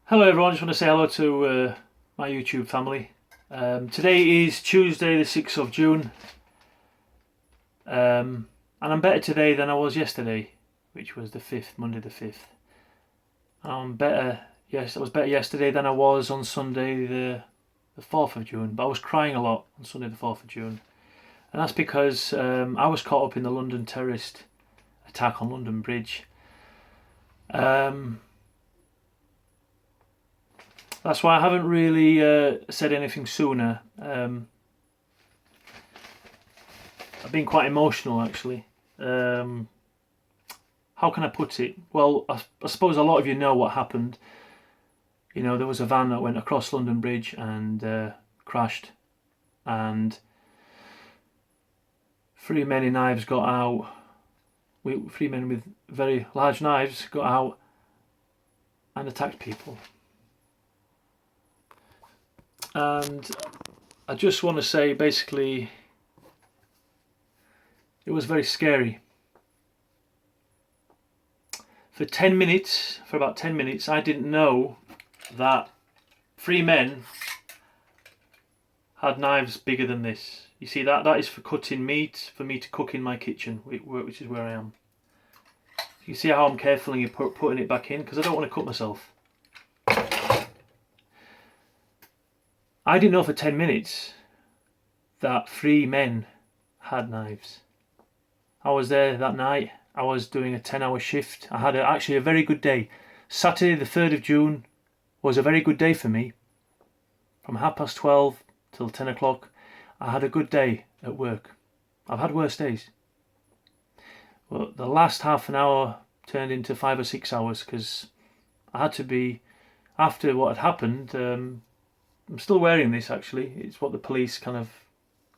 Hello everyone, just want to say hello to my YouTube family. Today is Tuesday the 6th of June, and I'm better today than I was yesterday, which was the 5th, Monday the 5th. I was better yesterday than I was on Sunday the 4th of June, but I was crying a lot on Sunday the 4th of June. And that's because I was caught up in the London terrorist attack on London Bridge. That's why I haven't really said anything sooner. I've been quite emotional actually. How can I put it? Well, I suppose a lot of you know what happened. You know, there was a van that went across London Bridge and crashed, and three men in knives got out. Three men with very large knives got out and attacked people. And I just want to say, basically, it was very scary. For about 10 minutes, I didn't know that three men had knives bigger than this. You see, that is for cutting meat, for me to cook in my kitchen, which is where I am. You see how I'm carefully putting it back in, because I don't want to cut myself. I didn't know for 10 minutes that three men had knives. I was there that night. I was doing a 10-hour shift. I had actually a very good day. Saturday the 3rd of June was a very good day for me. From 12:30 till 10 o'clock, I had a good day at work. I've had worse days. Well, the last half an hour turned into 5 or 6 hours because I had to be, after what had happened, I'm still wearing this actually. It's what the police kind of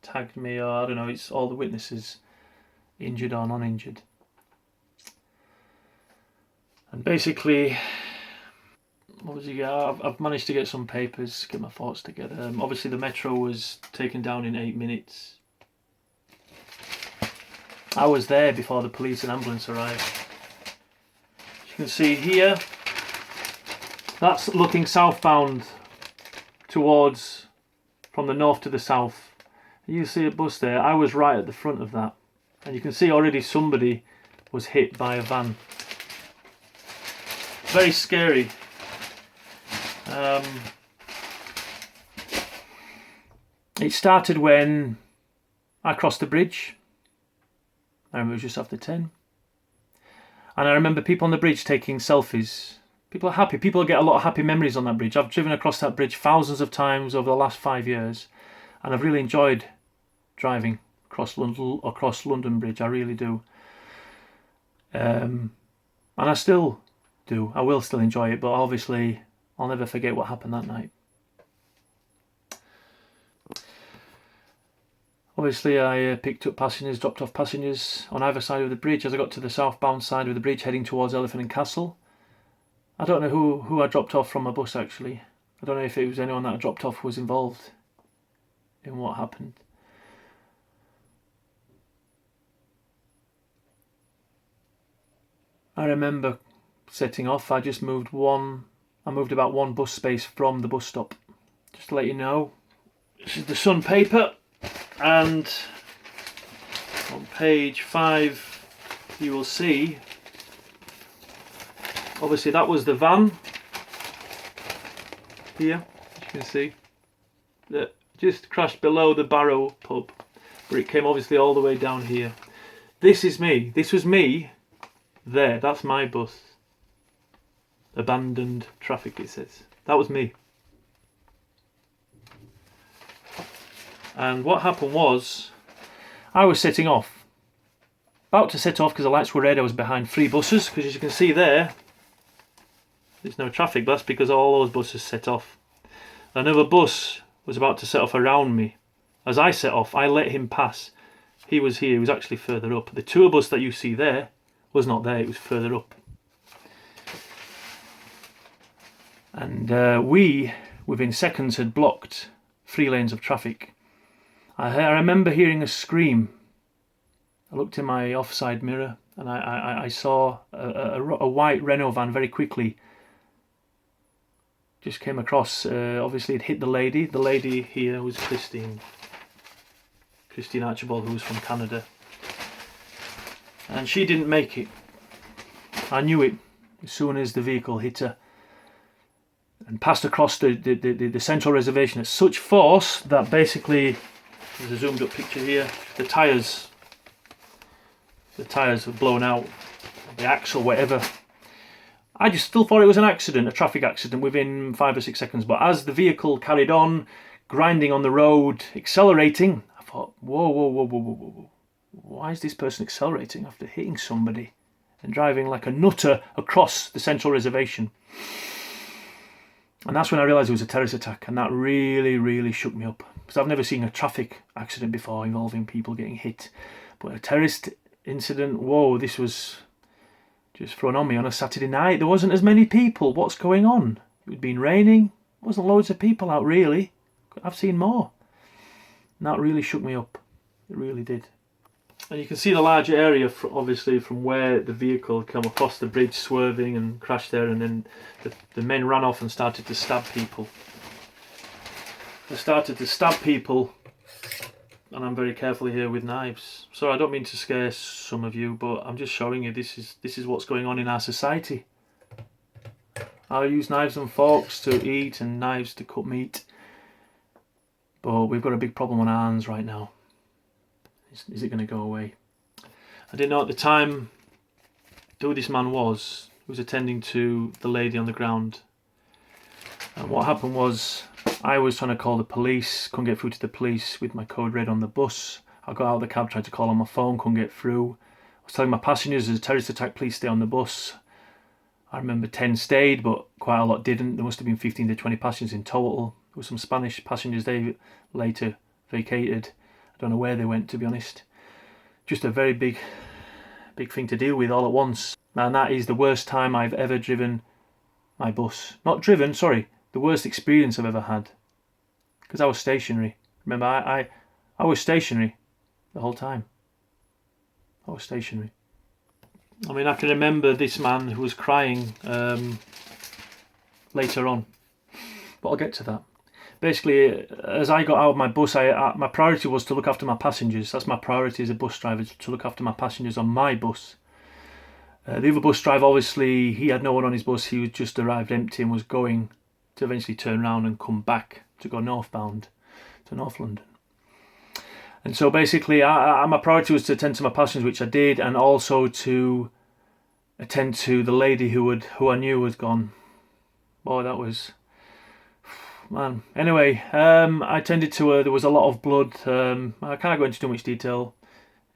tagged me, or I don't know, it's all the witnesses, injured or non-injured. And basically, obviously, I've managed to get some papers, get my thoughts together. Obviously, the metro was taken down in 8 minutes. I was there before the police and ambulance arrived. As you can see here, that's looking southbound towards, from the north to the south. You see a bus there. I was right at the front of that, and you can see already somebody was hit by a van. Very scary. It started when I crossed the bridge. I remember it was just after 10. And I remember people on the bridge taking selfies. People are happy. People get a lot of happy memories on that bridge. I've driven across that bridge thousands of times over the last 5 years, and I've really enjoyed driving across London Bridge. I really do. And I still do. I will still enjoy it, but obviously I'll never forget what happened that night. Obviously, I picked up passengers, dropped off passengers on either side of the bridge as I got to the southbound side of the bridge heading towards Elephant and Castle. I don't know who I dropped off from my bus actually. I don't know if it was anyone that I dropped off was involved in what happened. I remember setting off. I moved about one bus space from the bus stop. Just to let you know, this is the Sun paper, and on page 5 you will see, obviously that was the van here, as you can see, that just crashed below the Barrow pub, but it came obviously all the way down here. This is me. This was me there. That's my bus. Abandoned traffic, it says. That was me. And what happened was, I was setting off. About to set off because the lights were red. I was behind 3 buses, because as you can see there, there's no traffic. That's because all those buses set off. Another bus was about to set off around me. As I set off, I let him pass. He was here. He was actually further up. The tour bus that you see there was not there. It was further up. And we, within seconds, had blocked 3 lanes of traffic. I remember hearing a scream. I looked in my offside mirror and I saw a white Renault van very quickly just came across. Obviously, it hit the lady. The lady here was Christine Archibald, who was from Canada, and she didn't make it. I knew it as soon as the vehicle hit her and passed across the central reservation at such force that basically, there's a zoomed up picture here, the tyres were blown out, the axle, whatever. I just still thought it was an accident, a traffic accident, within 5 or 6 seconds. But as the vehicle carried on, grinding on the road, accelerating, I thought, whoa. Why is this person accelerating after hitting somebody and driving like a nutter across the central reservation? And that's when I realised it was a terrorist attack, and that really, really shook me up. Because I've never seen a traffic accident before involving people getting hit. But a terrorist incident, whoa, this was just thrown on me on a Saturday night. There wasn't as many people. What's going on? It had been raining. There wasn't loads of people out, really. I've seen more. And that really shook me up. It really did. And you can see the large area, obviously, from where the vehicle came across the bridge, swerving and crashed there, and then the men ran off and started to stab people. They started to stab people, and I'm very careful here with knives. So I don't mean to scare some of you, but I'm just showing you this is what's going on in our society. I use knives and forks to eat and knives to cut meat, but we've got a big problem on our hands right now. Is it going to go away? I didn't know at the time who this man was. He was attending to the lady on the ground. And what happened was, I was trying to call the police, couldn't get through to the police with my code red on the bus. I got out of the cab, tried to call on my phone, couldn't get through. I was telling my passengers there's a terrorist attack, please stay on the bus. I remember 10 stayed, but quite a lot didn't. There must have been 15 to 20 passengers in total. There were some Spanish passengers, they later vacated. I don't know where they went, to be honest. Just a very big thing to deal with all at once. And that is the worst time I've ever driven my bus. Not driven, sorry. The worst experience I've ever had. Because I was stationary. Remember, I was stationary the whole time. I was stationary. I mean, I can remember this man who was crying later on. But I'll get to that. Basically, as I got out of my bus, my priority was to look after my passengers. That's my priority as a bus driver, to look after my passengers on my bus. The other bus driver, obviously, he had no one on his bus. He had just arrived empty and was going to eventually turn around and come back to go northbound to North London. And so basically, my priority was to attend to my passengers, which I did, and also to attend to the lady who I knew was gone. Boy, that was... Man. Anyway, I attended to her. There was a lot of blood. I can't go into too much detail.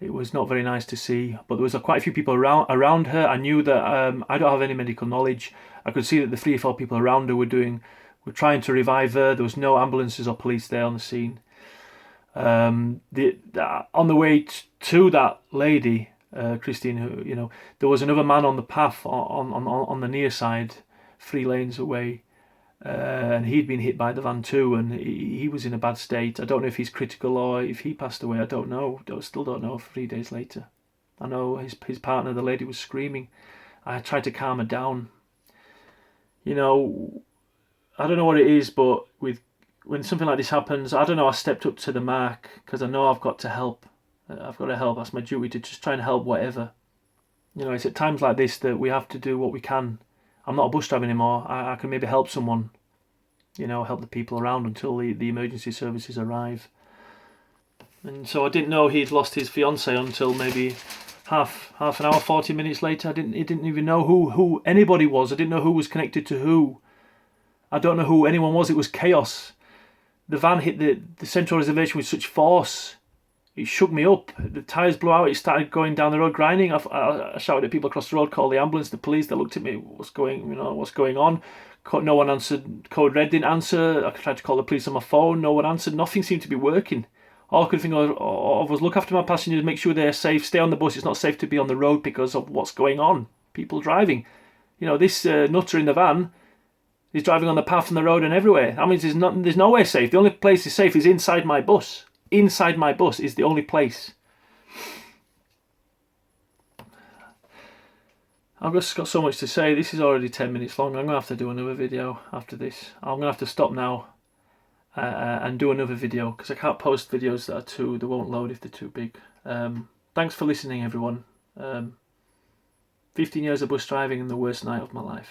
It was not very nice to see, but there was quite a few people around her. I knew that I don't have any medical knowledge. I could see that the 3 or 4 people around her were trying to revive her. There was no ambulances or police there on the scene. On the way to that lady, Christine, who, there was another man on the path on the near side, 3 lanes away. And he'd been hit by the van too, and he was in a bad state. I don't know if he's critical or if he passed away. I don't know. Still don't know. 3 days later, I know his partner, the lady, was screaming. I tried to calm her down. I don't know what it is, but when something like this happens, I don't know. I stepped up to the mark because I know I've got to help. I've got to help. That's my duty, to just try and help whatever. It's at times like this that we have to do what we can. I'm not a bus driver anymore. I can maybe help someone, help the people around until the emergency services arrive. And so I didn't know he'd lost his fiancée until maybe half an hour, 40 minutes later. He didn't even know who anybody was. I didn't know who was connected to who. I don't know who anyone was. It was chaos. The van hit the central reservation with such force. It shook me up. The tyres blew out. It started going down the road, grinding. I shouted at people across the road, called the ambulance, the police. They looked at me. What's going on? No one answered. Code red didn't answer. I tried to call the police on my phone. No one answered. Nothing seemed to be working. All I could think of was look after my passengers, make sure they're safe, stay on the bus. It's not safe to be on the road because of what's going on. People driving. This nutter in the van is driving on the path and the road and everywhere. That means there's nowhere safe. The only place is safe is inside my bus. Inside my bus is the only place. I've just got so much to say. This is already 10 minutes long. I'm going to have to do another video after this. I'm going to have to stop now and do another video because I can't post videos that are they won't load if they're too big. Thanks for listening, everyone. 15 years of bus driving and the worst night of my life.